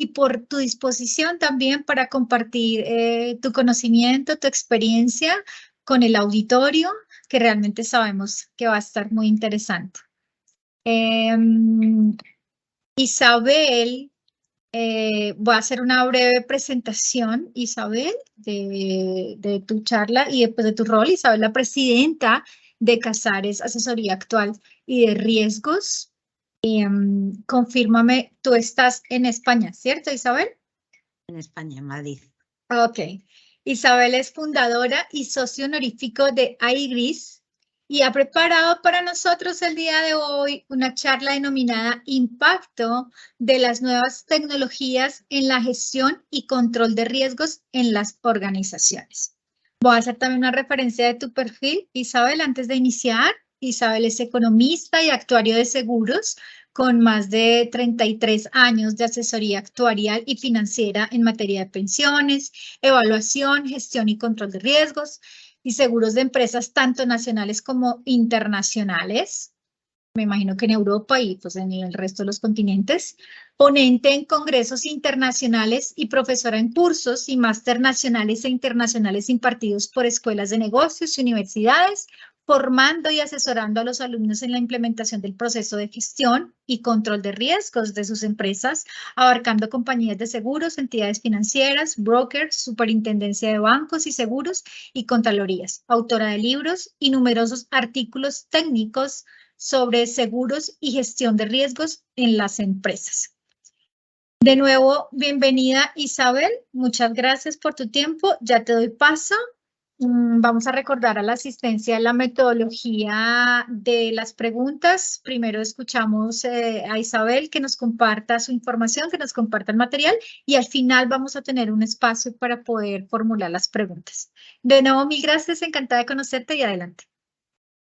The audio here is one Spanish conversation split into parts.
y por tu disposición también para compartir tu conocimiento, tu experiencia con el auditorio, que realmente sabemos que va a estar muy interesante. Isabel, voy a hacer una breve presentación, Isabel, de tu charla y después de tu rol. Isabel, la presidenta de Casares Asesoría Actual y de Riesgos. Confírmame, tú estás en España, ¿cierto, Isabel? En España, en Madrid. Ok. Isabel es fundadora y socio honorífico de iGris y ha preparado para nosotros el día de hoy una charla denominada Impacto de las nuevas tecnologías en la gestión y control de riesgos en las organizaciones. Voy a hacer también una referencia de tu perfil, Isabel, antes de iniciar. Isabel es economista y actuario de seguros con más de 33 años de asesoría actuarial y financiera en materia de pensiones, evaluación, gestión y control de riesgos y seguros de empresas tanto nacionales como internacionales. Me imagino que en Europa y pues en el resto de los continentes. Ponente en congresos internacionales y profesora en cursos y máster nacionales e internacionales impartidos por escuelas de negocios y universidades, formando y asesorando a los alumnos en la implementación del proceso de gestión y control de riesgos de sus empresas, abarcando compañías de seguros, entidades financieras, brokers, superintendencia de bancos y seguros y contralorías. Autora de libros y numerosos artículos técnicos sobre seguros y gestión de riesgos en las empresas. De nuevo, bienvenida Isabel, muchas gracias por tu tiempo, ya te doy paso. Vamos a recordar a la asistencia la metodología de las preguntas. Primero escuchamos a Isabel que nos comparta su información, que nos comparta el material y al final vamos a tener un espacio para poder formular las preguntas. De nuevo, mil gracias, encantada de conocerte y adelante.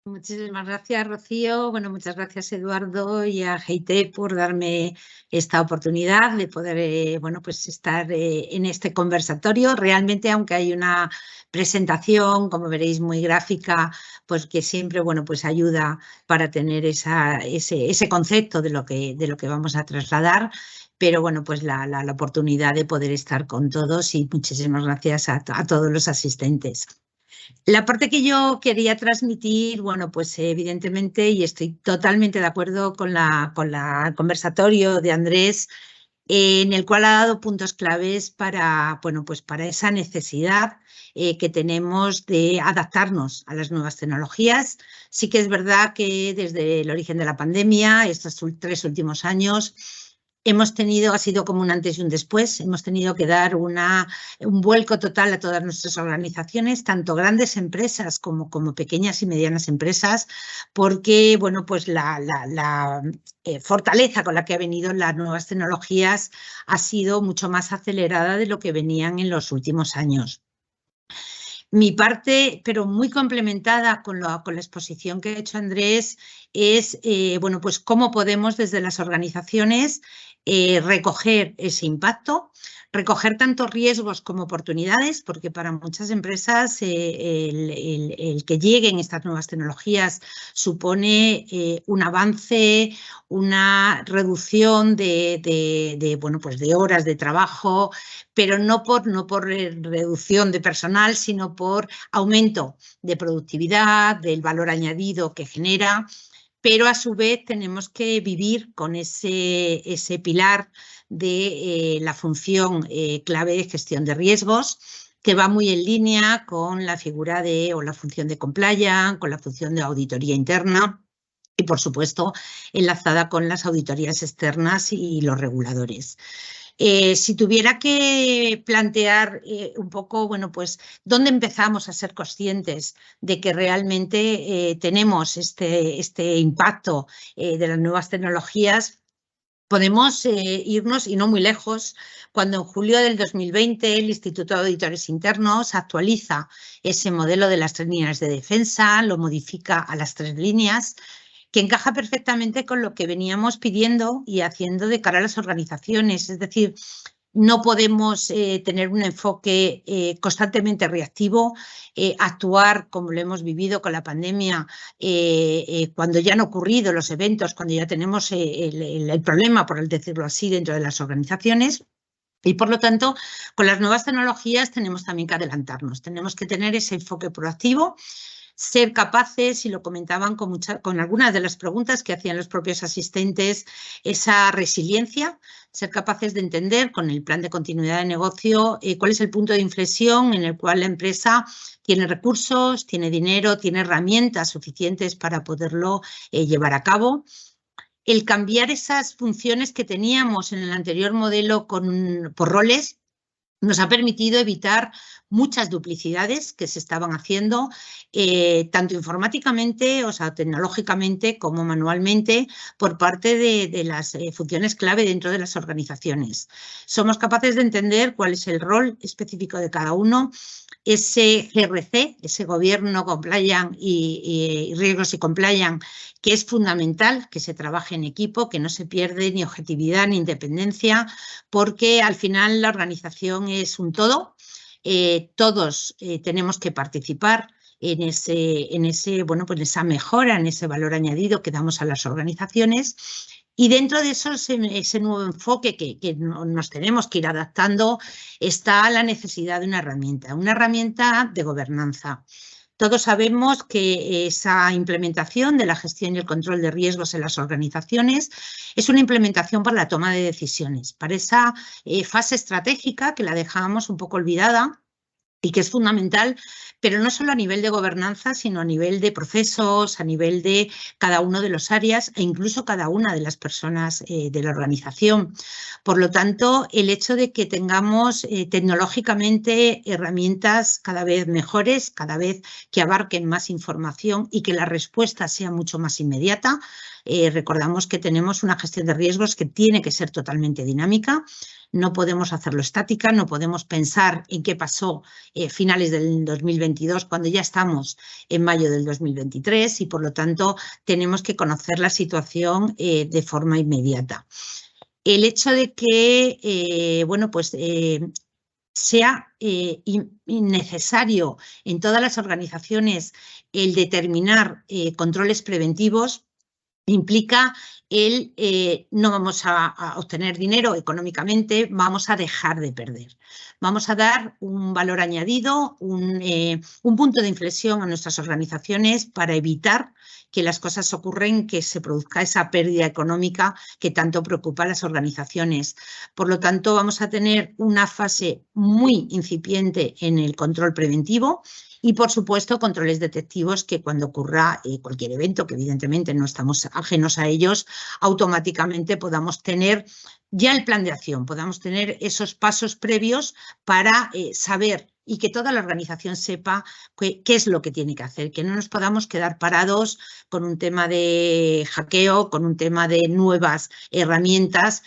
Muchísimas gracias, Rocío. Bueno, muchas gracias, Eduardo, y a GIT por darme esta oportunidad de poder, bueno, pues estar en este conversatorio. Realmente, aunque hay una presentación, como veréis, muy gráfica, pues que siempre, bueno, pues ayuda para tener ese concepto de lo que vamos a trasladar. Pero bueno, pues la oportunidad de poder estar con todos y muchísimas gracias a todos los asistentes. La parte que yo quería transmitir, bueno, pues evidentemente, y estoy totalmente de acuerdo con el conversatorio de Andrés, en el cual ha dado puntos claves para, bueno, pues para esa necesidad que tenemos de adaptarnos a las nuevas tecnologías. Sí que es verdad que desde el origen de la pandemia, estos 3 últimos años, ha sido como un antes y un después, hemos tenido que dar un vuelco total a todas nuestras organizaciones, tanto grandes empresas como pequeñas y medianas empresas, porque bueno, pues la fortaleza con la que han venido las nuevas tecnologías ha sido mucho más acelerada de lo que venían en los últimos años. Mi parte, pero muy complementada con la exposición que ha hecho Andrés, es bueno, pues cómo podemos desde las organizaciones recoger ese impacto, recoger tanto riesgos como oportunidades, porque para muchas empresas el que lleguen estas nuevas tecnologías supone un avance, una reducción bueno, pues de horas de trabajo, pero no por reducción de personal, sino por aumento de productividad, del valor añadido que genera. Pero a su vez tenemos que vivir con ese pilar de la función clave de gestión de riesgos, que va muy en línea con la figura o la función de compliance, con la función de auditoría interna y, por supuesto, enlazada con las auditorías externas y los reguladores. Si tuviera que plantear un poco, bueno, pues, ¿dónde empezamos a ser conscientes de que realmente tenemos este impacto de las nuevas tecnologías? Podemos irnos, y no muy lejos, cuando en julio del 2020 el Instituto de Auditores Internos actualiza ese modelo de las 3 líneas de defensa, lo modifica a las 3 líneas, que encaja perfectamente con lo que veníamos pidiendo y haciendo de cara a las organizaciones. Es decir, no podemos tener un enfoque constantemente reactivo, actuar como lo hemos vivido con la pandemia, cuando ya han ocurrido los eventos, cuando ya tenemos el problema, por decirlo así, dentro de las organizaciones. Y por lo tanto, con las nuevas tecnologías tenemos también que adelantarnos, tenemos que tener ese enfoque proactivo, ser capaces, y lo comentaban con algunas de las preguntas que hacían los propios asistentes, esa resiliencia, ser capaces de entender con el plan de continuidad de negocio cuál es el punto de inflexión en el cual la empresa tiene recursos, tiene dinero, tiene herramientas suficientes para poderlo llevar a cabo. El cambiar esas funciones que teníamos en el anterior modelo por roles nos ha permitido evitar muchas duplicidades que se estaban haciendo, tanto informáticamente, o sea, tecnológicamente, como manualmente, por parte de las funciones clave dentro de las organizaciones. Somos capaces de entender cuál es el rol específico de cada uno. Ese GRC, ese Gobierno Compliance y Riesgos y Compliance, que es fundamental que se trabaje en equipo, que no se pierde ni objetividad ni independencia, porque al final la organización es un todo. Todos tenemos que participar en esa mejora, en ese valor añadido que damos a las organizaciones. Y dentro de eso, ese nuevo enfoque que nos tenemos que ir adaptando, está la necesidad de una herramienta de gobernanza. Todos sabemos que esa implementación de la gestión y el control de riesgos en las organizaciones es una implementación para la toma de decisiones, para esa fase estratégica que la dejábamos un poco olvidada y que es fundamental, pero no solo a nivel de gobernanza, sino a nivel de procesos, a nivel de cada uno de los áreas e incluso cada una de las personas de la organización. Por lo tanto, el hecho de que tengamos tecnológicamente herramientas cada vez mejores, cada vez que abarquen más información y que la respuesta sea mucho más inmediata. Recordamos que tenemos una gestión de riesgos que tiene que ser totalmente dinámica. No podemos hacerlo estática, no podemos pensar en qué pasó finales del 2022 cuando ya estamos en mayo del 2023 y por lo tanto tenemos que conocer la situación de forma inmediata. El hecho de que sea innecesario en todas las organizaciones el determinar controles preventivos implica no vamos a obtener dinero económicamente, vamos a dejar de perder. Vamos a dar un valor añadido, un punto de inflexión a nuestras organizaciones para evitar que las cosas ocurren, que se produzca esa pérdida económica que tanto preocupa a las organizaciones. Por lo tanto, vamos a tener una fase muy incipiente en el control preventivo y, por supuesto, controles detectivos que cuando ocurra cualquier evento, que evidentemente no estamos ajenos a ellos, automáticamente podamos tener ya el plan de acción, podamos tener esos pasos previos para saber y que toda la organización sepa qué es lo que tiene que hacer, que no nos podamos quedar parados con un tema de hackeo, con un tema de nuevas herramientas,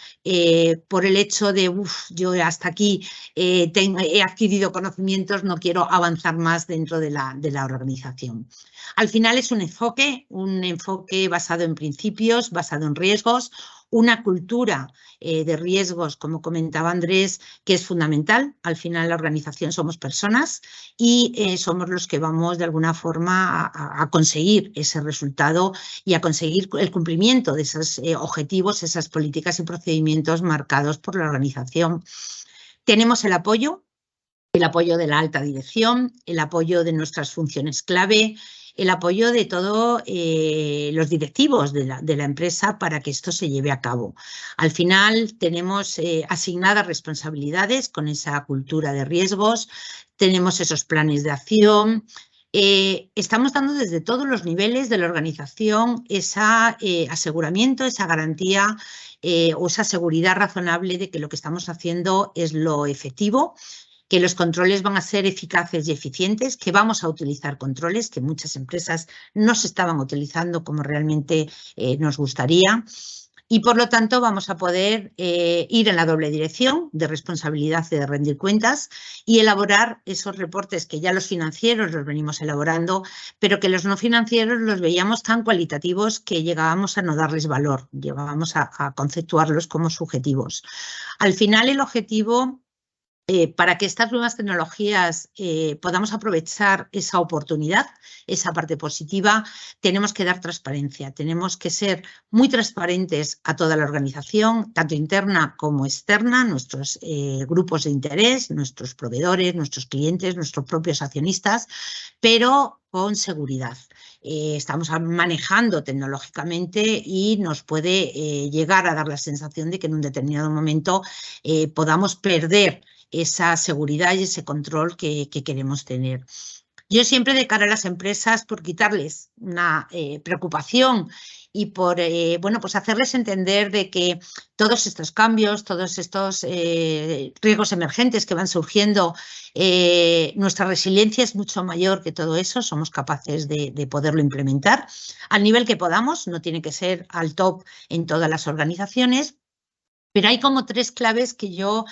por el hecho de, yo hasta aquí he adquirido conocimientos, no quiero avanzar más dentro de la organización. Al final es un enfoque basado en principios, basado en riesgos, una cultura de riesgos, como comentaba Andrés, que es fundamental. Al final la organización somos personas y somos los que vamos de alguna forma a conseguir ese resultado y a conseguir el cumplimiento de esos objetivos, esas políticas y procedimientos marcados por la organización. Tenemos el apoyo de la alta dirección, el apoyo de nuestras funciones clave, el apoyo de todos los directivos de la empresa para que esto se lleve a cabo. Al final tenemos asignadas responsabilidades con esa cultura de riesgos, tenemos esos planes de acción. Estamos dando desde todos los niveles de la organización ese aseguramiento, esa garantía o esa seguridad razonable de que lo que estamos haciendo es lo efectivo, que los controles van a ser eficaces y eficientes, que vamos a utilizar controles que muchas empresas no se estaban utilizando como realmente nos gustaría. Y por lo tanto vamos a poder ir en la doble dirección de responsabilidad y de rendir cuentas y elaborar esos reportes que ya los financieros los venimos elaborando, pero que los no financieros los veíamos tan cualitativos que llegábamos a no darles valor, llegábamos a conceptuarlos como subjetivos. Al final el objetivo para que estas nuevas tecnologías podamos aprovechar esa oportunidad, esa parte positiva, tenemos que dar transparencia, tenemos que ser muy transparentes a toda la organización, tanto interna como externa, nuestros grupos de interés, nuestros proveedores, nuestros clientes, nuestros propios accionistas, pero con seguridad. Estamos manejando tecnológicamente y nos puede llegar a dar la sensación de que en un determinado momento podamos perder esa seguridad y ese control que queremos tener. Yo siempre, de cara a las empresas, por quitarles una preocupación y por bueno, pues hacerles entender de que todos estos cambios, todos estos riesgos emergentes que van surgiendo, nuestra resiliencia es mucho mayor que todo eso, somos capaces de poderlo implementar al nivel que podamos, no tiene que ser al top en todas las organizaciones. Pero hay como 3 claves que yo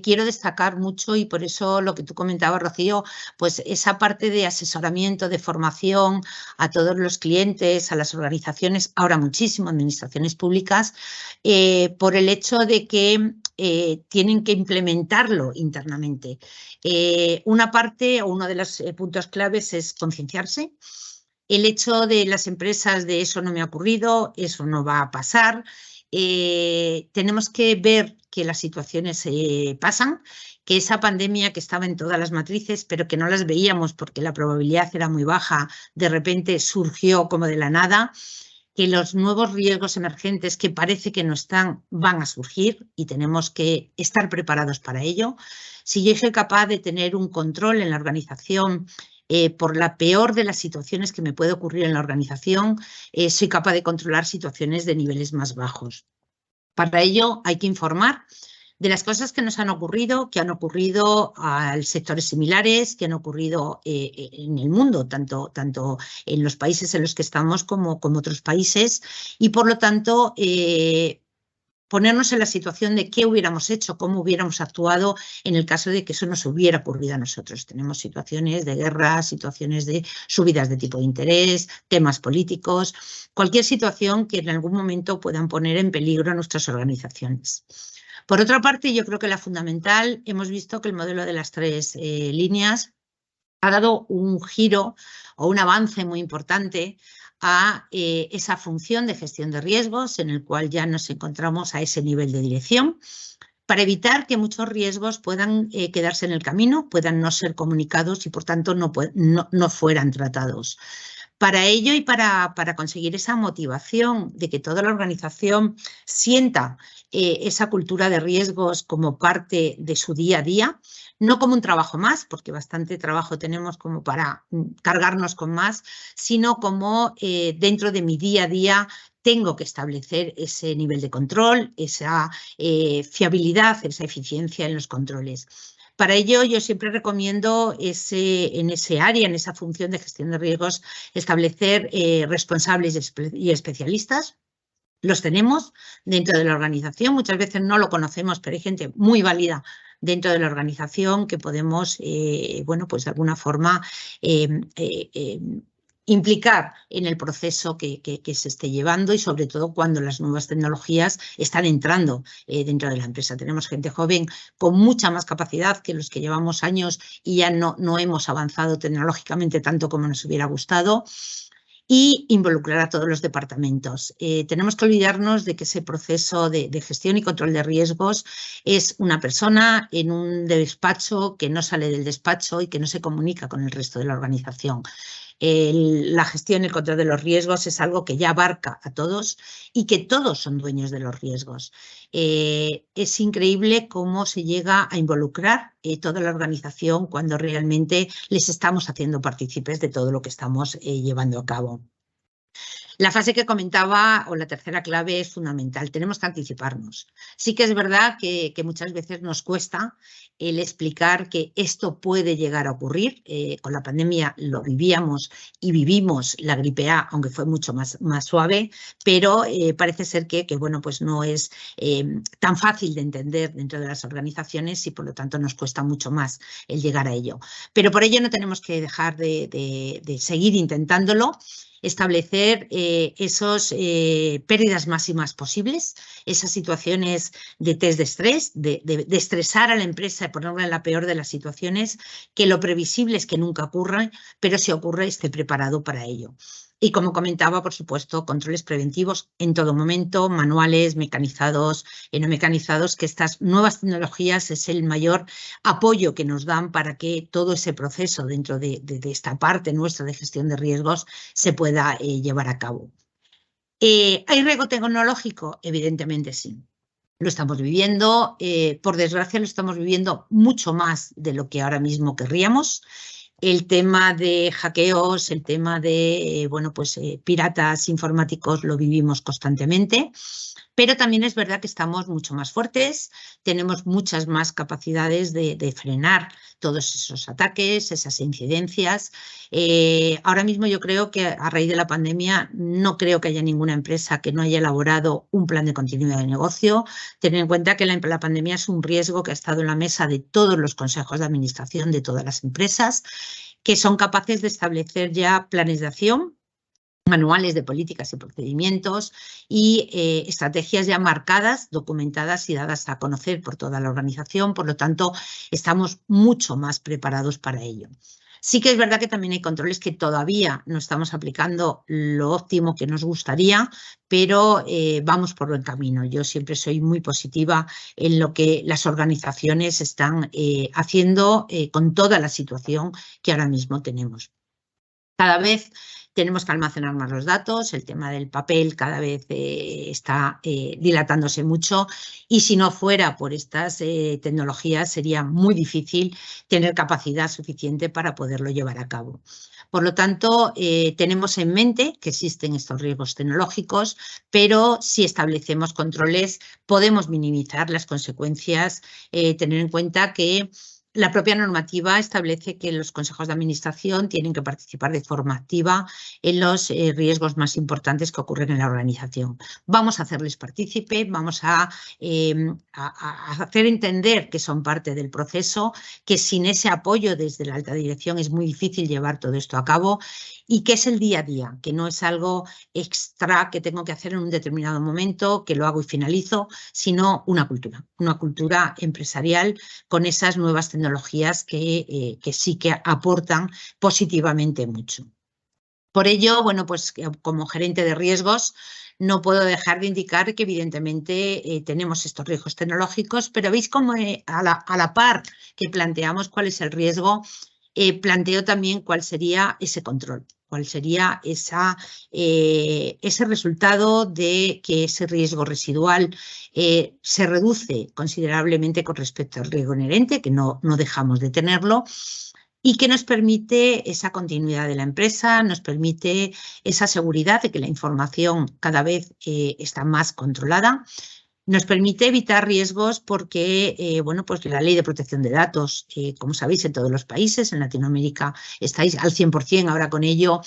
quiero destacar mucho, y por eso lo que tú comentabas, Rocío, pues esa parte de asesoramiento, de formación a todos los clientes, a las organizaciones, ahora muchísimo, administraciones públicas, por el hecho de que tienen que implementarlo internamente. Una parte o uno de los puntos claves es concienciarse. El hecho de las empresas de eso no me ha ocurrido, eso no va a pasar. Tenemos que ver que las situaciones pasan, que esa pandemia que estaba en todas las matrices, pero que no las veíamos porque la probabilidad era muy baja, de repente surgió como de la nada, que los nuevos riesgos emergentes que parece que no están, van a surgir y tenemos que estar preparados para ello. Si yo soy capaz de tener un control en la organización, por la peor de las situaciones que me puede ocurrir en la organización, soy capaz de controlar situaciones de niveles más bajos. Para ello hay que informar de las cosas que nos han ocurrido, que han ocurrido a sectores similares, que han ocurrido en el mundo, tanto en los países en los que estamos como otros países, y por lo tanto ponernos en la situación de qué hubiéramos hecho, cómo hubiéramos actuado en el caso de que eso nos hubiera ocurrido a nosotros. Tenemos situaciones de guerra, situaciones de subidas de tipo de interés, temas políticos, cualquier situación que en algún momento puedan poner en peligro a nuestras organizaciones. Por otra parte, yo creo que la fundamental, hemos visto que el modelo de las 3 líneas ha dado un giro o un avance muy importante a esa función de gestión de riesgos, en el cual ya nos encontramos a ese nivel de dirección, para evitar que muchos riesgos puedan quedarse en el camino, puedan no ser comunicados y por tanto no fueran tratados. Para ello y para conseguir esa motivación de que toda la organización sienta esa cultura de riesgos como parte de su día a día, no como un trabajo más, porque bastante trabajo tenemos como para cargarnos con más, sino como dentro de mi día a día tengo que establecer ese nivel de control, esa fiabilidad, esa eficiencia en los controles. Para ello, yo siempre recomiendo en ese área, en esa función de gestión de riesgos, establecer responsables y especialistas. Los tenemos dentro de la organización, muchas veces no lo conocemos, pero hay gente muy válida dentro de la organización que podemos, bueno, pues de alguna forma implicar en el proceso que se esté llevando, y sobre todo cuando las nuevas tecnologías están entrando dentro de la empresa. Tenemos gente joven con mucha más capacidad que los que llevamos años y ya no hemos avanzado tecnológicamente tanto como nos hubiera gustado. Y involucrar a todos los departamentos. Tenemos que olvidarnos de que ese proceso de gestión y control de riesgos es una persona en un despacho que no sale del despacho y que no se comunica con el resto de la organización. La gestión y el control de los riesgos es algo que ya abarca a todos y que todos son dueños de los riesgos. Es increíble cómo se llega a involucrar toda la organización cuando realmente les estamos haciendo partícipes de todo lo que estamos llevando a cabo. La fase que comentaba, o la tercera clave, es fundamental. Tenemos que anticiparnos. Sí que es verdad que muchas veces nos cuesta el explicar que esto puede llegar a ocurrir. Con la pandemia lo vivíamos y vivimos la gripe A, aunque fue mucho más suave, pero parece ser que bueno, pues no es tan fácil de entender dentro de las organizaciones y por lo tanto nos cuesta mucho más el llegar a ello. Pero por ello no tenemos que dejar de seguir intentándolo. establecer esos pérdidas máximas posibles, esas situaciones de test de estrés, de estresar a la empresa y ponerla en la peor de las situaciones, que lo previsible es que nunca ocurra, pero si ocurre esté preparado para ello. Y como comentaba, por supuesto, controles preventivos en todo momento, manuales, mecanizados, no mecanizados, que estas nuevas tecnologías es el mayor apoyo que nos dan para que todo ese proceso dentro de esta parte nuestra de gestión de riesgos se pueda llevar a cabo. ¿Hay riesgo tecnológico? Evidentemente sí. Lo estamos viviendo, por desgracia lo estamos viviendo mucho más de lo que ahora mismo querríamos. El tema de hackeos, el tema de piratas informáticos lo vivimos constantemente, pero también es verdad que estamos mucho más fuertes, tenemos muchas más capacidades de frenar todos esos ataques, esas incidencias. Ahora mismo yo creo que a raíz de la pandemia no creo que haya ninguna empresa que no haya elaborado un plan de continuidad de negocio. Tener en cuenta que la pandemia es un riesgo que ha estado en la mesa de todos los consejos de administración de todas las empresas, que son capaces de establecer ya planes de acción, manuales de políticas y procedimientos y estrategias ya marcadas, documentadas y dadas a conocer por toda la organización. Por lo tanto, estamos mucho más preparados para ello. Sí que es verdad que también hay controles que todavía no estamos aplicando lo óptimo que nos gustaría, pero vamos por buen camino. Yo siempre soy muy positiva en lo que las organizaciones están haciendo con toda la situación que ahora mismo tenemos. Cada vez tenemos que almacenar más los datos, el tema del papel cada vez está dilatándose mucho y si no fuera por estas tecnologías sería muy difícil tener capacidad suficiente para poderlo llevar a cabo. Por lo tanto, tenemos en mente que existen estos riesgos tecnológicos, pero si establecemos controles podemos minimizar las consecuencias, tener en cuenta que la propia normativa establece que los consejos de administración tienen que participar de forma activa en los riesgos más importantes que ocurren en la organización. Vamos a hacerles partícipe, vamos a hacer entender que son parte del proceso, que sin ese apoyo desde la alta dirección es muy difícil llevar todo esto a cabo y que es el día a día, que no es algo extra que tengo que hacer en un determinado momento, que lo hago y finalizo, sino una cultura empresarial con esas nuevas tecnologías que sí que aportan positivamente mucho. Por ello, bueno, pues como gerente de riesgos, no puedo dejar de indicar que evidentemente tenemos estos riesgos tecnológicos, pero veis cómo a la par que planteamos cuál es el riesgo, planteo también cuál sería ese control, cuál sería ese resultado de que ese riesgo residual se reduce considerablemente con respecto al riesgo inherente, que no dejamos de tenerlo, y que nos permite esa continuidad de la empresa, nos permite esa seguridad de que la información cada vez está más controlada. Nos permite evitar riesgos porque, pues la ley de protección de datos, como sabéis, en todos los países, en Latinoamérica estáis al 100% ahora con ello,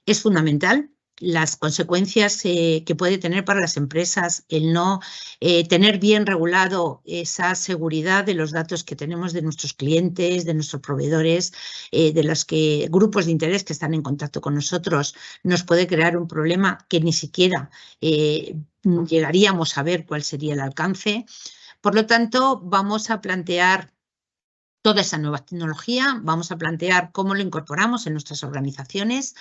es fundamental. Las consecuencias que puede tener para las empresas el no tener bien regulado esa seguridad de los datos que tenemos de nuestros clientes, de nuestros proveedores, de los grupos de interés que están en contacto con nosotros, nos puede crear un problema que ni siquiera llegaríamos a ver cuál sería el alcance. Por lo tanto, vamos a plantear toda esa nueva tecnología, vamos a plantear cómo lo incorporamos en nuestras organizaciones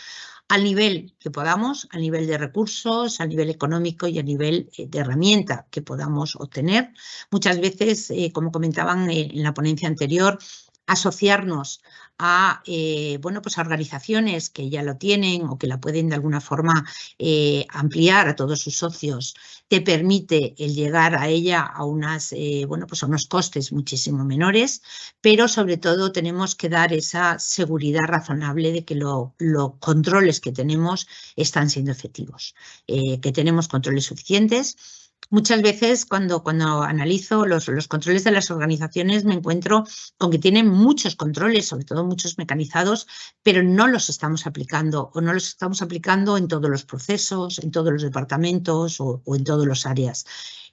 al nivel que podamos, a nivel de recursos, a nivel económico y a nivel de herramienta que podamos obtener. Muchas veces, como comentaban en la ponencia anterior, asociarnos a a organizaciones que ya lo tienen o que la pueden de alguna forma ampliar a todos sus socios, te permite el llegar a ella a unos costes muchísimo menores, pero sobre todo tenemos que dar esa seguridad razonable de que los controles que tenemos están siendo efectivos, que tenemos controles suficientes. Muchas veces cuando analizo los controles de las organizaciones me encuentro con que tienen muchos controles, sobre todo muchos mecanizados, pero no los estamos aplicando o no los estamos aplicando en todos los procesos, en todos los departamentos o en todas las áreas.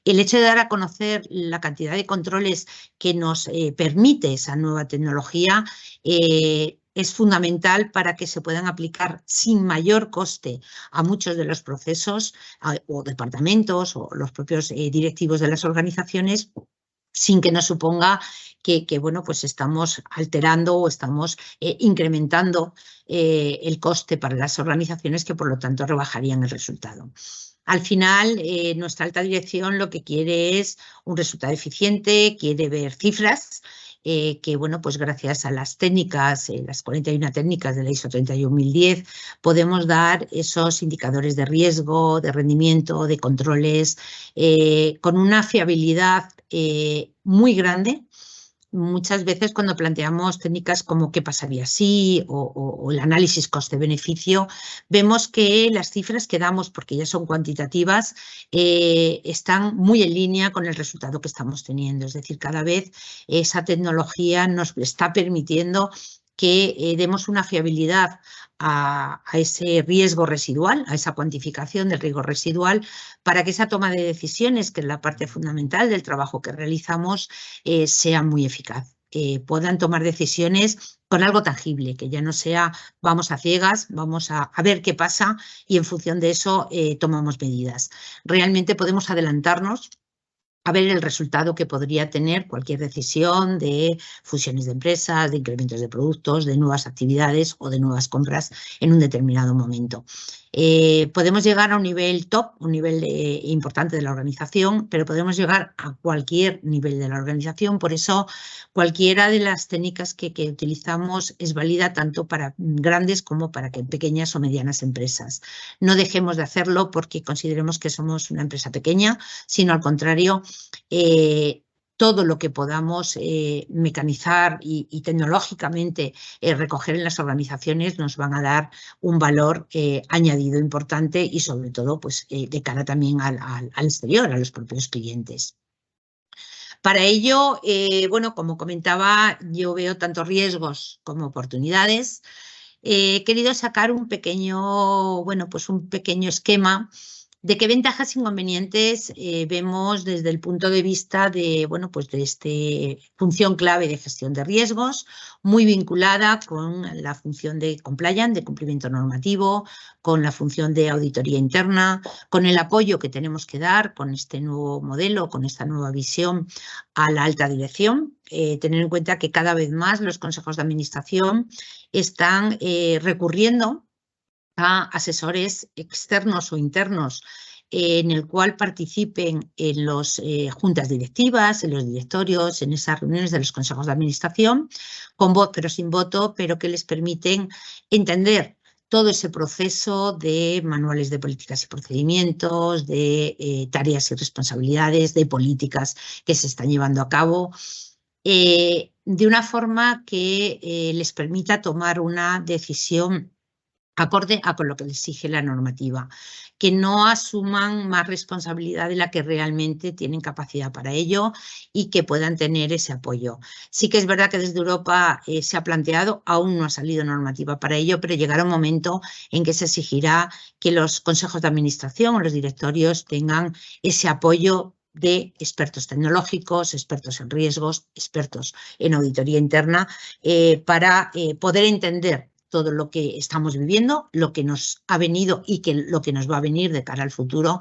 El hecho de dar a conocer la cantidad de controles que nos permite esa nueva tecnología es es fundamental para que se puedan aplicar sin mayor coste a muchos de los procesos o departamentos o los propios directivos de las organizaciones, sin que nos suponga que bueno, pues estamos alterando o estamos incrementando el coste para las organizaciones, que por lo tanto rebajarían el resultado. Al final, nuestra alta dirección lo que quiere es un resultado eficiente, quiere ver cifras, que bueno, pues gracias a las técnicas, las 41 técnicas de la ISO 31010, podemos dar esos indicadores de riesgo, de rendimiento, de controles, con una fiabilidad muy grande. Muchas veces cuando planteamos técnicas como qué pasaría si o el análisis coste-beneficio, vemos que las cifras que damos, porque ya son cuantitativas, están muy en línea con el resultado que estamos teniendo. Es decir, cada vez esa tecnología nos está permitiendo que demos una fiabilidad a ese riesgo residual, a esa cuantificación del riesgo residual, para que esa toma de decisiones, que es la parte fundamental del trabajo que realizamos, sea muy eficaz, que puedan tomar decisiones con algo tangible, que ya no sea vamos a ciegas, vamos a ver qué pasa y en función de eso tomamos medidas. Realmente podemos adelantarnos a ver el resultado que podría tener cualquier decisión de fusiones de empresas, de incrementos de productos, de nuevas actividades o de nuevas compras en un determinado momento. Podemos llegar a un nivel top, un nivel importante de la organización, pero podemos llegar a cualquier nivel de la organización. Por eso, cualquiera de las técnicas que utilizamos es válida tanto para grandes como para pequeñas o medianas empresas. No dejemos de hacerlo porque consideremos que somos una empresa pequeña, sino al contrario, todo lo que podamos mecanizar y tecnológicamente recoger en las organizaciones nos van a dar un valor añadido importante y sobre todo pues, de cara también al exterior, a los propios clientes. Para ello, bueno, como comentaba, yo veo tanto riesgos como oportunidades. He querido sacar un pequeño, bueno, pues un pequeño esquema de qué ventajas e inconvenientes vemos desde el punto de vista de, bueno, pues de esta función clave de gestión de riesgos, muy vinculada con la función de compliance, de cumplimiento normativo, con la función de auditoría interna, con el apoyo que tenemos que dar con este nuevo modelo, con esta nueva visión a la alta dirección. Tener en cuenta que cada vez más los consejos de administración están recurriendo a asesores externos o internos en el cual participen en las juntas directivas, en los directorios, en esas reuniones de los consejos de administración, con voz pero sin voto, pero que les permiten entender todo ese proceso de manuales de políticas y procedimientos, de tareas y responsabilidades, de políticas que se están llevando a cabo, de una forma que les permita tomar una decisión acorde a con lo que les exige la normativa, que no asuman más responsabilidad de la que realmente tienen capacidad para ello y que puedan tener ese apoyo. Sí que es verdad que desde Europa se ha planteado, aún no ha salido normativa para ello, pero llegará un momento en que se exigirá que los consejos de administración o los directorios tengan ese apoyo de expertos tecnológicos, expertos en riesgos, expertos en auditoría interna, para poder entender todo lo que estamos viviendo, lo que nos ha venido y lo que nos va a venir de cara al futuro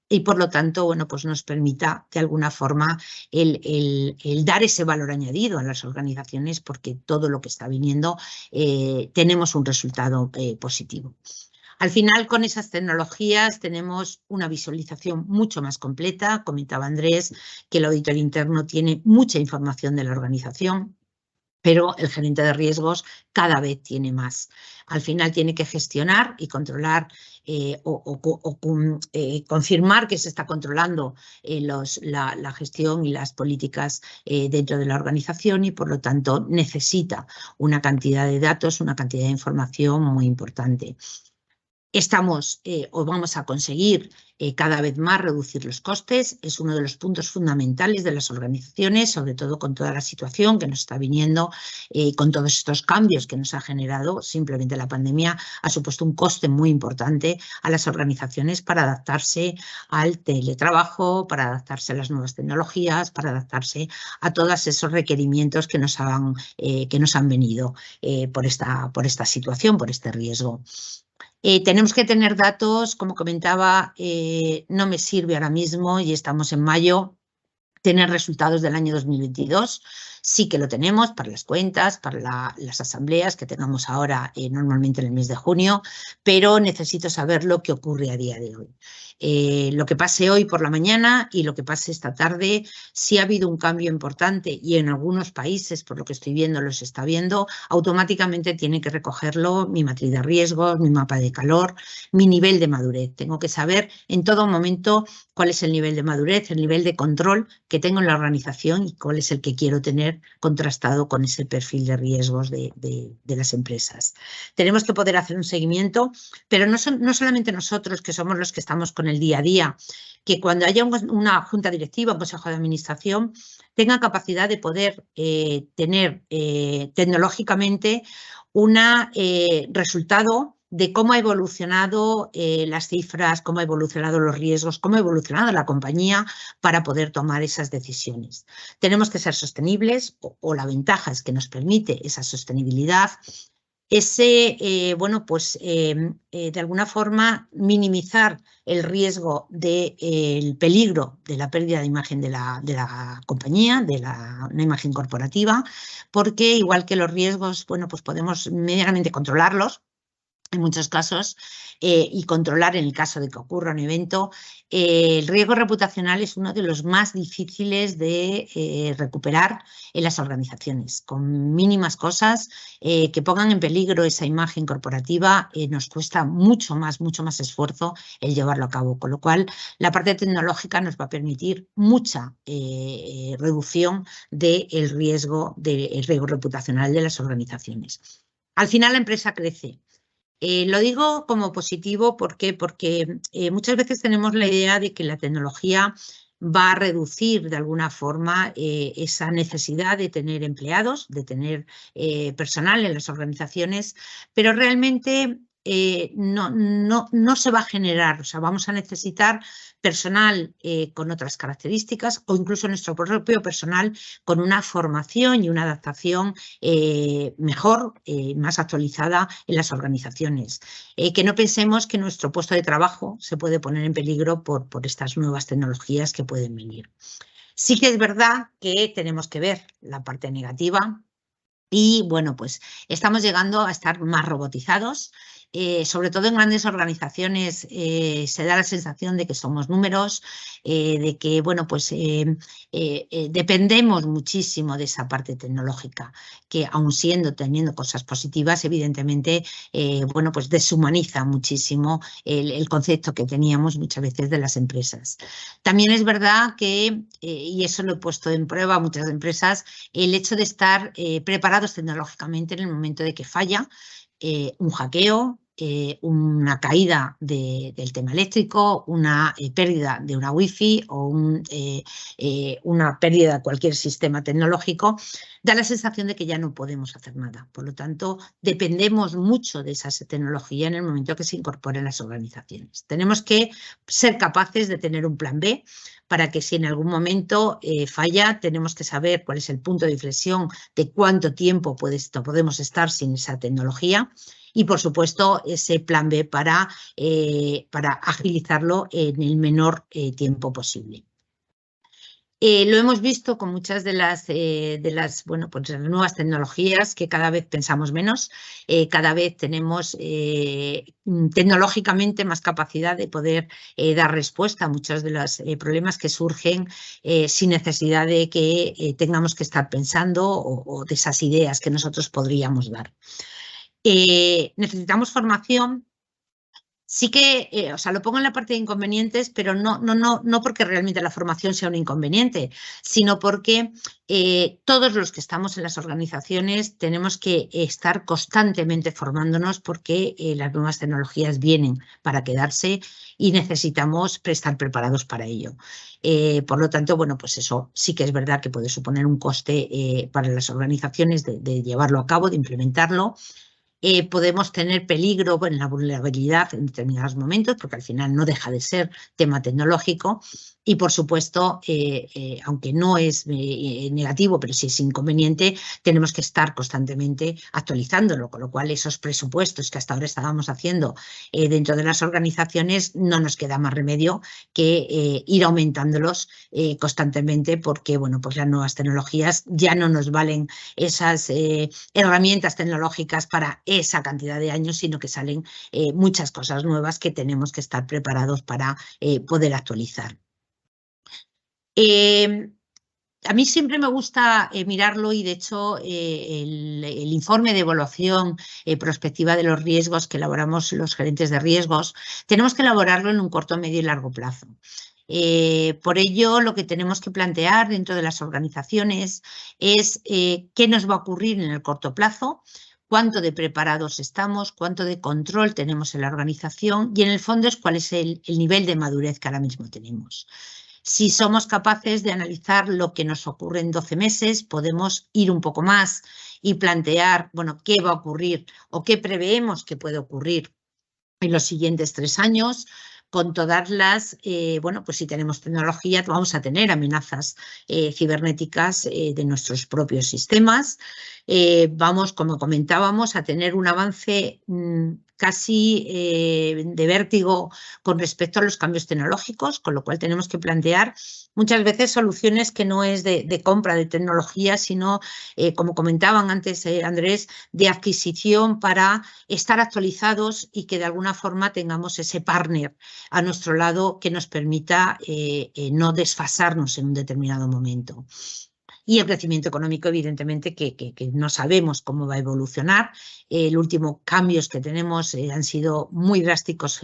y por lo tanto, bueno, pues nos permita de alguna forma el dar ese valor añadido a las organizaciones porque todo lo que está viniendo tenemos un resultado positivo. Al final, con esas tecnologías tenemos una visualización mucho más completa. Comentaba Andrés que el auditor interno tiene mucha información de la organización, pero el gerente de riesgos cada vez tiene más. Al final tiene que gestionar y controlar confirmar que se está controlando la gestión y las políticas dentro de la organización y por lo tanto necesita una cantidad de datos, una cantidad de información muy importante. Estamos o vamos a conseguir cada vez más reducir los costes. Es uno de los puntos fundamentales de las organizaciones, sobre todo con toda la situación que nos está viniendo, con todos estos cambios que nos ha generado. Simplemente la pandemia ha supuesto un coste muy importante a las organizaciones para adaptarse al teletrabajo, para adaptarse a las nuevas tecnologías, para adaptarse a todos esos requerimientos que nos han venido por esta situación, por este riesgo. Tenemos que tener datos, como comentaba, no me sirve ahora mismo y estamos en mayo, tener resultados del año 2022. Sí que lo tenemos para las cuentas, para las asambleas que tengamos ahora normalmente en el mes de junio, pero necesito saber lo que ocurre a día de hoy. Lo que pase hoy por la mañana y lo que pase esta tarde, si ha habido un cambio importante y en algunos países, por lo que estoy viendo, los está viendo, automáticamente tiene que recogerlo mi matriz de riesgos, mi mapa de calor, mi nivel de madurez. Tengo que saber en todo momento cuál es el nivel de madurez, el nivel de control que tengo en la organización y cuál es el que quiero tener contrastado con ese perfil de riesgos de las empresas. Tenemos que poder hacer un seguimiento, pero no solamente nosotros, que somos los que estamos con el día a día, que cuando haya una junta directiva, un consejo de administración, tenga capacidad de poder tener tecnológicamente un resultado de cómo ha evolucionado las cifras, cómo ha evolucionado los riesgos, cómo ha evolucionado la compañía para poder tomar esas decisiones. Tenemos que ser sostenibles o la ventaja es que nos permite esa sostenibilidad, de alguna forma minimizar el riesgo del peligro de la pérdida de imagen de la compañía, una imagen corporativa, porque igual que los riesgos, pues podemos medianamente controlarlos, en muchos casos, y controlar en el caso de que ocurra un evento. El riesgo reputacional es uno de los más difíciles de recuperar en las organizaciones. Con mínimas cosas que pongan en peligro esa imagen corporativa, nos cuesta mucho más esfuerzo el llevarlo a cabo, con lo cual la parte tecnológica nos va a permitir mucha reducción del riesgo reputacional de las organizaciones. Al final la empresa crece. Lo digo como positivo porque muchas veces tenemos la idea de que la tecnología va a reducir de alguna forma esa necesidad de tener empleados, de tener personal en las organizaciones, pero realmente no se va a generar. O sea, vamos a necesitar personal con otras características o incluso nuestro propio personal con una formación y una adaptación mejor, más actualizada en las organizaciones. Que no pensemos que nuestro puesto de trabajo se puede poner en peligro por estas nuevas tecnologías que pueden venir. Sí que es verdad que tenemos que ver la parte negativa y, bueno, pues estamos llegando a estar más robotizados. Sobre todo en grandes organizaciones se da la sensación de que somos números, de que dependemos muchísimo de esa parte tecnológica, que aun teniendo cosas positivas, evidentemente deshumaniza muchísimo el concepto que teníamos muchas veces de las empresas. También es verdad que, y eso lo he puesto en prueba a muchas empresas, el hecho de estar preparados tecnológicamente en el momento de que falla un hackeo, una caída del tema eléctrico, una pérdida de una wifi o una pérdida de cualquier sistema tecnológico, da la sensación de que ya no podemos hacer nada. Por lo tanto, dependemos mucho de esa tecnología en el momento que se incorpore en las organizaciones. Tenemos que ser capaces de tener un plan B para que si en algún momento falla, tenemos que saber cuál es el punto de inflexión de cuánto tiempo podemos estar sin esa tecnología. Y, por supuesto, ese plan B para agilizarlo en el menor tiempo posible. Lo hemos visto con muchas de las nuevas tecnologías que cada vez pensamos menos, cada vez tenemos tecnológicamente más capacidad de poder dar respuesta a muchos de los problemas que surgen sin necesidad de que tengamos que estar pensando o de esas ideas que nosotros podríamos dar. Necesitamos formación. Sí que, o sea, lo pongo en la parte de inconvenientes, pero no porque realmente la formación sea un inconveniente, sino porque todos los que estamos en las organizaciones tenemos que estar constantemente formándonos porque las nuevas tecnologías vienen para quedarse y necesitamos estar preparados para ello. Por lo tanto, bueno, pues eso sí que es verdad que puede suponer un coste para las organizaciones de llevarlo a cabo, de implementarlo. Podemos tener peligro en la vulnerabilidad en determinados momentos, porque al final no deja de ser tema tecnológico. Y, por supuesto, aunque no es negativo, pero sí es inconveniente, tenemos que estar constantemente actualizándolo, con lo cual esos presupuestos que hasta ahora estábamos haciendo dentro de las organizaciones no nos queda más remedio que ir aumentándolos constantemente, porque bueno, pues las nuevas tecnologías ya no nos valen esas herramientas tecnológicas para esa cantidad de años, sino que salen muchas cosas nuevas que tenemos que estar preparados para poder actualizar. A mí siempre me gusta mirarlo y, de hecho, el informe de evaluación prospectiva de los riesgos que elaboramos los gerentes de riesgos, tenemos que elaborarlo en un corto, medio y largo plazo. Por ello, lo que tenemos que plantear dentro de las organizaciones es qué nos va a ocurrir en el corto plazo, cuánto de preparados estamos, cuánto de control tenemos en la organización y, en el fondo, es cuál es el nivel de madurez que ahora mismo tenemos. Si somos capaces de analizar lo que nos ocurre en 12 meses, podemos ir un poco más y plantear, bueno, qué va a ocurrir o qué preveemos que puede ocurrir en los siguientes 3 años. Con todas las, bueno, pues si tenemos tecnología, vamos a tener amenazas cibernéticas de nuestros propios sistemas. Vamos, como comentábamos, a tener un avance casi de vértigo con respecto a los cambios tecnológicos, con lo cual tenemos que plantear muchas veces soluciones que no es de compra de tecnología, sino, como comentaban antes Andrés, de adquisición para estar actualizados y que de alguna forma tengamos ese partner a nuestro lado que nos permita no desfasarnos en un determinado momento. Y el crecimiento económico, evidentemente, que no sabemos cómo va a evolucionar. Los últimos cambios que tenemos han sido muy drásticos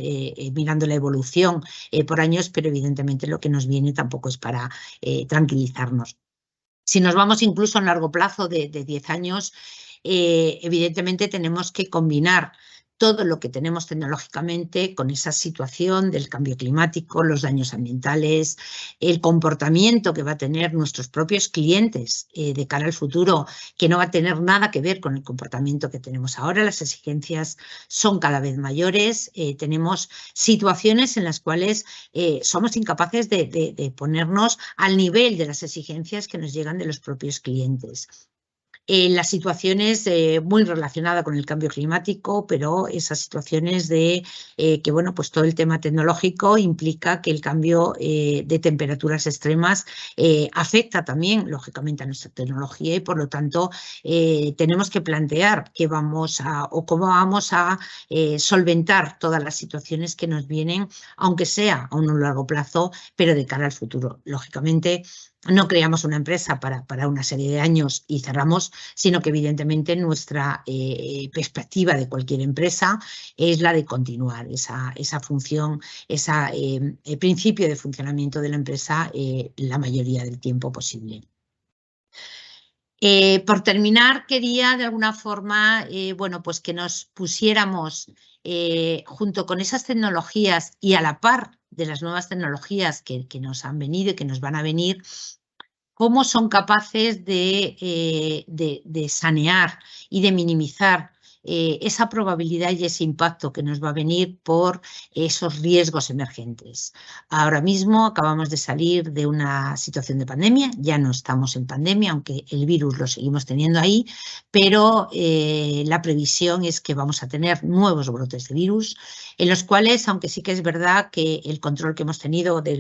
mirando la evolución por años, pero evidentemente lo que nos viene tampoco es para tranquilizarnos. Si nos vamos incluso en largo plazo de 10 años, evidentemente tenemos que combinar todo lo que tenemos tecnológicamente con esa situación del cambio climático, los daños ambientales, el comportamiento que va a tener nuestros propios clientes de cara al futuro, que no va a tener nada que ver con el comportamiento que tenemos ahora. Las exigencias son cada vez mayores, tenemos situaciones en las cuales somos incapaces de ponernos al nivel de las exigencias que nos llegan de los propios clientes. La situación es muy relacionada con el cambio climático, pero esas situaciones de que, bueno, pues todo el tema tecnológico implica que el cambio de temperaturas extremas afecta también, lógicamente, a nuestra tecnología y, por lo tanto, tenemos que plantear qué vamos a o cómo vamos a solventar todas las situaciones que nos vienen, aunque sea a un largo plazo, pero de cara al futuro. Lógicamente, no creamos una empresa para una serie de años y cerramos, sino que evidentemente nuestra perspectiva de cualquier empresa es la de continuar esa función, ese principio de funcionamiento de la empresa la mayoría del tiempo posible. Por terminar, quería de alguna forma, bueno, pues que nos pusiéramos junto con esas tecnologías y a la par de las nuevas tecnologías que nos han venido y que nos van a venir, cómo son capaces de sanear y de minimizar esa probabilidad y ese impacto que nos va a venir por esos riesgos emergentes. Ahora mismo acabamos de salir de una situación de pandemia, ya no estamos en pandemia, aunque el virus lo seguimos teniendo ahí, pero la previsión es que vamos a tener nuevos brotes de virus, en los cuales, aunque sí que es verdad que el control que hemos tenido que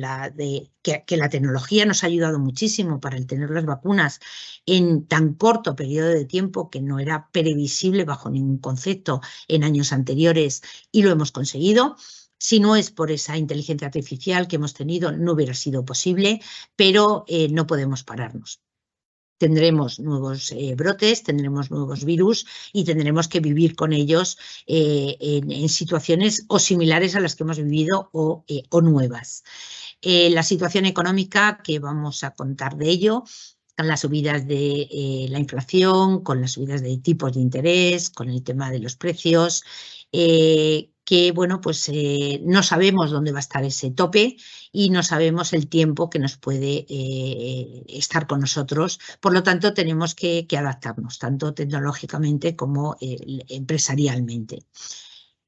la tecnología nos ha ayudado muchísimo para el tener las vacunas en tan corto periodo de tiempo que no era previsible bajo ningún concepto en años anteriores, y lo hemos conseguido. Si no es por esa inteligencia artificial que hemos tenido, no hubiera sido posible, pero no podemos pararnos. tendremos nuevos brotes, tendremos nuevos virus y tendremos que vivir con ellos en situaciones o similares a las que hemos vivido o nuevas. La situación económica, que vamos a contar de ello, con las subidas de la inflación, con las subidas de tipos de interés, con el tema de los precios, que bueno, pues no sabemos dónde va a estar ese tope y no sabemos el tiempo que nos puede estar con nosotros. Por lo tanto, tenemos que adaptarnos, tanto tecnológicamente como empresarialmente.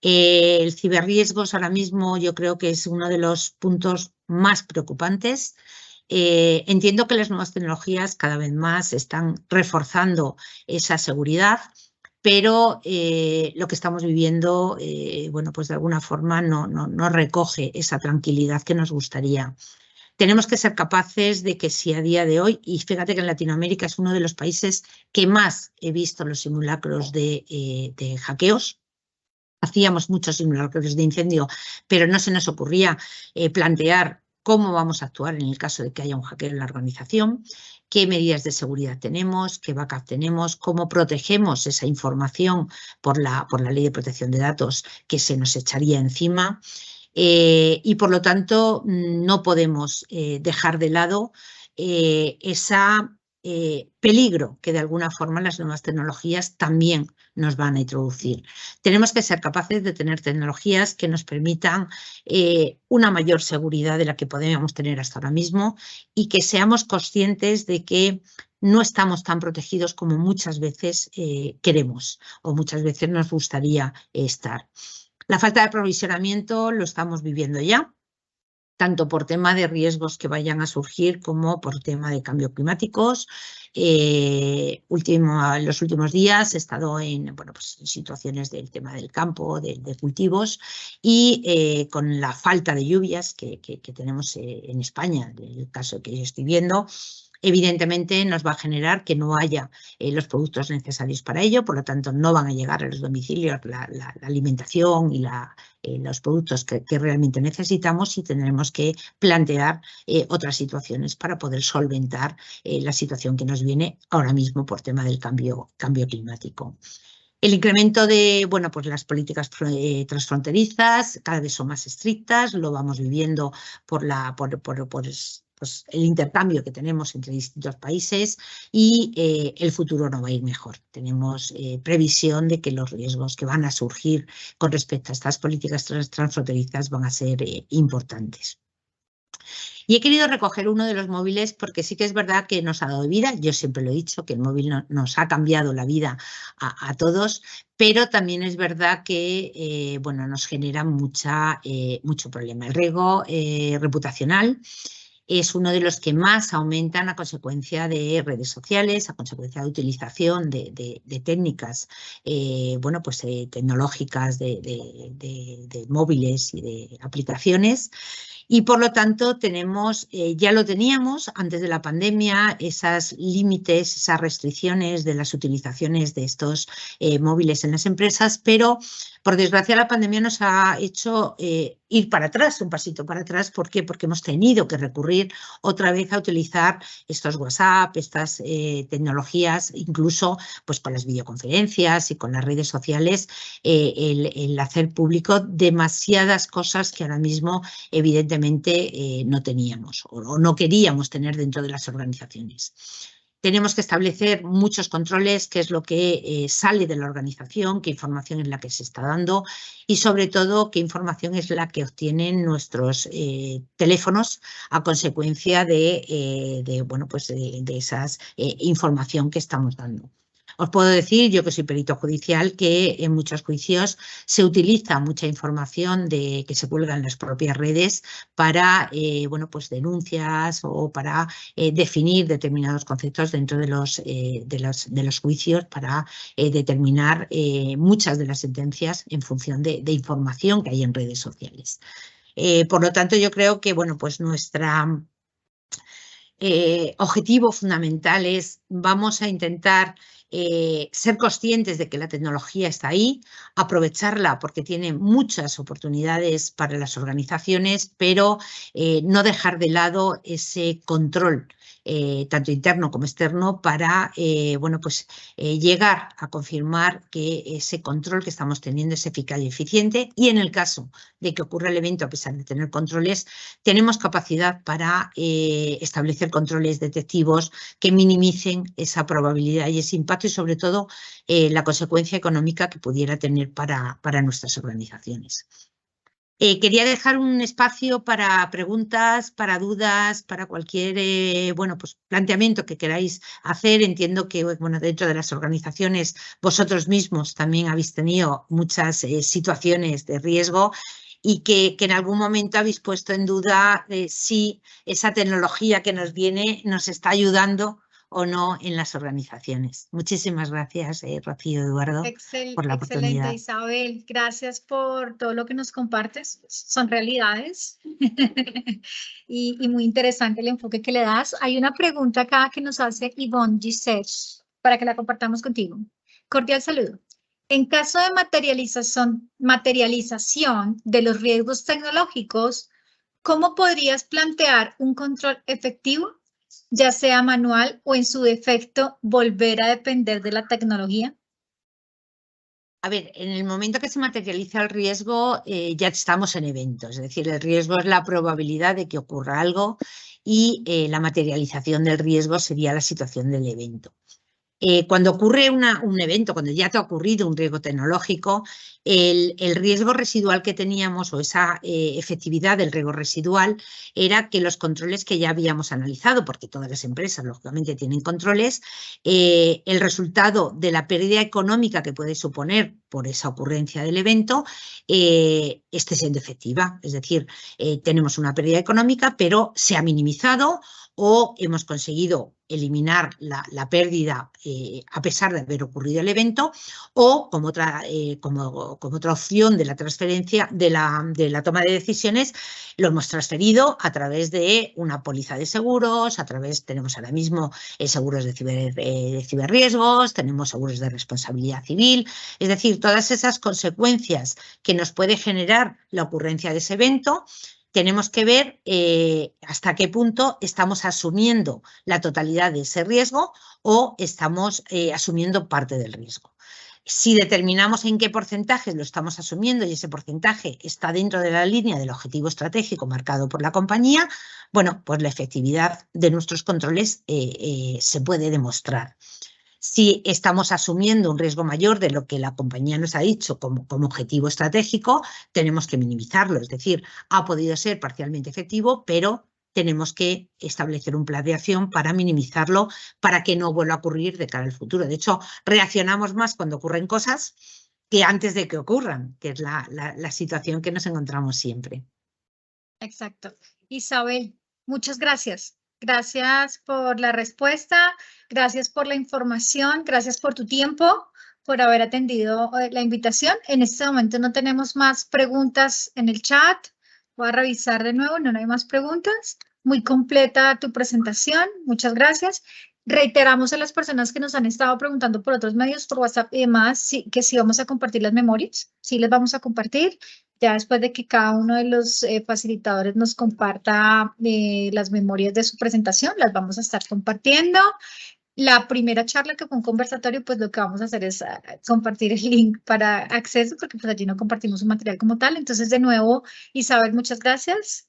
El ciberriesgos ahora mismo yo creo que es uno de los puntos más preocupantes. Entiendo que las nuevas tecnologías cada vez más están reforzando esa seguridad, pero lo que estamos viviendo, bueno, pues de alguna forma no recoge esa tranquilidad que nos gustaría. Tenemos que ser capaces de que si a día de hoy, y fíjate que en Latinoamérica es uno de los países que más he visto los simulacros de hackeos. Hacíamos muchos simulacros de incendio, pero no se nos ocurría plantear cómo vamos a actuar en el caso de que haya un hackeo en la organización, qué medidas de seguridad tenemos, qué backup tenemos, cómo protegemos esa información por la ley de protección de datos que se nos echaría encima. Y por lo tanto no podemos dejar de lado esa peligro que de alguna forma las nuevas tecnologías también nos van a introducir. Tenemos que ser capaces de tener tecnologías que nos permitan una mayor seguridad de la que podemos tener hasta ahora mismo y que seamos conscientes de que no estamos tan protegidos como muchas veces queremos o muchas veces nos gustaría estar. La falta de aprovisionamiento lo estamos viviendo ya, tanto por tema de riesgos que vayan a surgir como por tema de cambios climáticos. En los últimos días he estado en situaciones del tema del campo, de cultivos, y con la falta de lluvias que tenemos en España, en el caso que yo estoy viendo, evidentemente nos va a generar que no haya los productos necesarios para ello, por lo tanto no van a llegar a los domicilios la alimentación y los productos que realmente necesitamos, y tendremos que plantear otras situaciones para poder solventar la situación que nos viene ahora mismo por tema del cambio climático. El incremento de pues las políticas transfronterizas cada vez son más estrictas, lo vamos viviendo por el intercambio que tenemos entre distintos países, y el futuro no va a ir mejor. Tenemos previsión de que los riesgos que van a surgir con respecto a estas políticas transfronterizas van a ser importantes. Y he querido recoger uno de los móviles porque sí que es verdad que nos ha dado vida. Yo siempre lo he dicho, que el móvil nos ha cambiado la vida a todos, pero también es verdad que nos genera mucho problema. El riesgo reputacional es uno de los que más aumentan a consecuencia de redes sociales, a consecuencia de utilización de técnicas tecnológicas de móviles y de aplicaciones. Y por lo tanto tenemos, ya lo teníamos antes de la pandemia, esos límites, esas restricciones de las utilizaciones de estos móviles en las empresas, pero por desgracia la pandemia nos ha hecho ir para atrás, un pasito para atrás. ¿Por qué? Porque hemos tenido que recurrir otra vez a utilizar estos WhatsApp, estas tecnologías, incluso pues con las videoconferencias y con las redes sociales, el hacer público demasiadas cosas que ahora mismo evidentemente no teníamos o no queríamos tener dentro de las organizaciones. Tenemos que establecer muchos controles, qué es lo que sale de la organización, qué información es la que se está dando y sobre todo qué información es la que obtienen nuestros teléfonos a consecuencia de esa información que estamos dando. Os puedo decir, yo que soy perito judicial, que en muchos juicios se utiliza mucha información que se cuelga en las propias redes para denuncias o para definir determinados conceptos dentro de los juicios, para determinar muchas de las sentencias en función de información que hay en redes sociales. Por lo tanto, yo creo que nuestra objetivo fundamental es, vamos a intentar ser conscientes de que la tecnología está ahí, aprovecharla porque tiene muchas oportunidades para las organizaciones, pero no dejar de lado ese control tanto interno como externo, para bueno, pues, llegar a confirmar que ese control que estamos teniendo es eficaz y eficiente, y en el caso de que ocurra el evento, a pesar de tener controles, tenemos capacidad para establecer controles detectivos que minimicen esa probabilidad y ese impacto, y sobre todo la consecuencia económica que pudiera tener para nuestras organizaciones. Quería dejar un espacio para preguntas, para dudas, para cualquier bueno, pues, planteamiento que queráis hacer. Entiendo que, bueno, dentro de las organizaciones vosotros mismos también habéis tenido muchas situaciones de riesgo, y que en algún momento habéis puesto en duda si esa tecnología que nos viene nos está ayudando o no en las organizaciones. Muchísimas gracias, Rocío, Eduardo, por la Excelente, oportunidad. Isabel. Gracias por todo lo que nos compartes. Son realidades y muy interesante el enfoque que le das. Hay una pregunta acá que nos hace Yvonne Gisech para que la compartamos contigo. Cordial saludo. En caso de materialización de los riesgos tecnológicos, ¿cómo podrías plantear un control efectivo, ya sea manual o en su defecto volver a depender de la tecnología? A ver, en el momento que se materializa el riesgo, ya estamos en eventos. Es decir, el riesgo es la probabilidad de que ocurra algo, y la materialización del riesgo sería la situación del evento. Cuando ocurre un evento, cuando ya te ha ocurrido un riesgo tecnológico, el riesgo residual que teníamos, o esa efectividad del riesgo residual, era que los controles que ya habíamos analizado, porque todas las empresas lógicamente tienen controles, el resultado de la pérdida económica que puede suponer por esa ocurrencia del evento esté siendo efectiva. Es decir, tenemos una pérdida económica, pero se ha minimizado, o hemos conseguido eliminar la pérdida a pesar de haber ocurrido el evento, o como otra opción de la transferencia, de la toma de decisiones, lo hemos transferido a través de una póliza de seguros, tenemos ahora mismo seguros de ciberriesgos, tenemos seguros de responsabilidad civil. Es decir, todas esas consecuencias que nos puede generar la ocurrencia de ese evento, tenemos que ver hasta qué punto estamos asumiendo la totalidad de ese riesgo, o estamos asumiendo parte del riesgo. Si determinamos en qué porcentajes lo estamos asumiendo, y ese porcentaje está dentro de la línea del objetivo estratégico marcado por la compañía, bueno, pues la efectividad de nuestros controles se puede demostrar. Si estamos asumiendo un riesgo mayor de lo que la compañía nos ha dicho como objetivo estratégico, tenemos que minimizarlo. Es decir, ha podido ser parcialmente efectivo, pero tenemos que establecer un plan de acción para minimizarlo, para que no vuelva a ocurrir de cara al futuro. De hecho, reaccionamos más cuando ocurren cosas que antes de que ocurran, que es la situación que nos encontramos siempre. Exacto. Isabel, muchas gracias. Gracias por la respuesta, gracias por la información, gracias por tu tiempo, por haber atendido la invitación. En este momento no tenemos más preguntas en el chat. Voy a revisar de nuevo, no hay más preguntas. Muy completa tu presentación, muchas gracias. Reiteramos a las personas que nos han estado preguntando por otros medios, por WhatsApp y demás, que sí vamos a compartir las memorias, sí les vamos a compartir. Ya después de que cada uno de los facilitadores nos comparta las memorias de su presentación, las vamos a estar compartiendo. La primera charla, que fue un conversatorio, pues lo que vamos a hacer es compartir el link para acceso, porque pues allí no compartimos un material como tal. Entonces, de nuevo, Isabel, muchas gracias.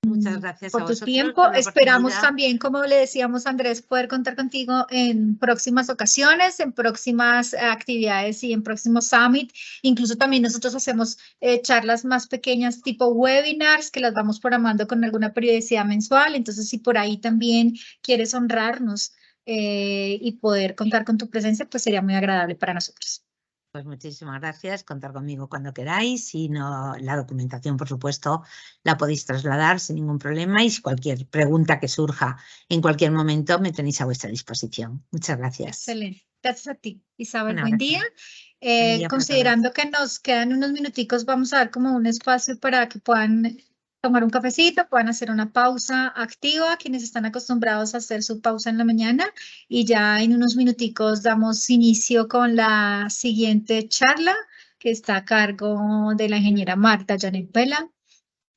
Muchas gracias por a tu vosotros tiempo. por la Esperamos oportunidad. también, como le decíamos a Andrés, poder contar contigo en próximas ocasiones, en próximas actividades y en próximos summit. Incluso también nosotros hacemos charlas más pequeñas tipo webinars, que las vamos programando con alguna periodicidad mensual. Entonces, si por ahí también quieres honrarnos y poder contar con tu presencia, pues sería muy agradable para nosotros. Pues muchísimas gracias, contar conmigo cuando queráis. Y no, la documentación, por supuesto, la podéis trasladar sin ningún problema, y cualquier pregunta que surja en cualquier momento me tenéis a vuestra disposición. Muchas gracias. Excelente. Gracias a ti, Isabel. Un Buen abrazo. día. Buen día para todos. Considerando que nos quedan unos minuticos, vamos a dar como un espacio para que puedan tomar un cafecito, puedan hacer una pausa activa, quienes están acostumbrados a hacer su pausa en la mañana, y ya en unos minuticos damos inicio con la siguiente charla, que está a cargo de la ingeniera Marta Janet Vela,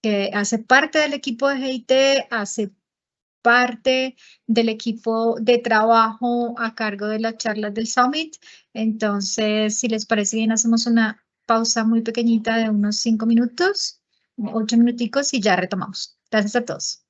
que hace parte del equipo de GIT, hace parte del equipo de trabajo a cargo de las charlas del Summit. Entonces, si les parece bien, hacemos una pausa muy pequeñita de unos 5 minutos, 8 minuticos y ya retomamos. Gracias a todos.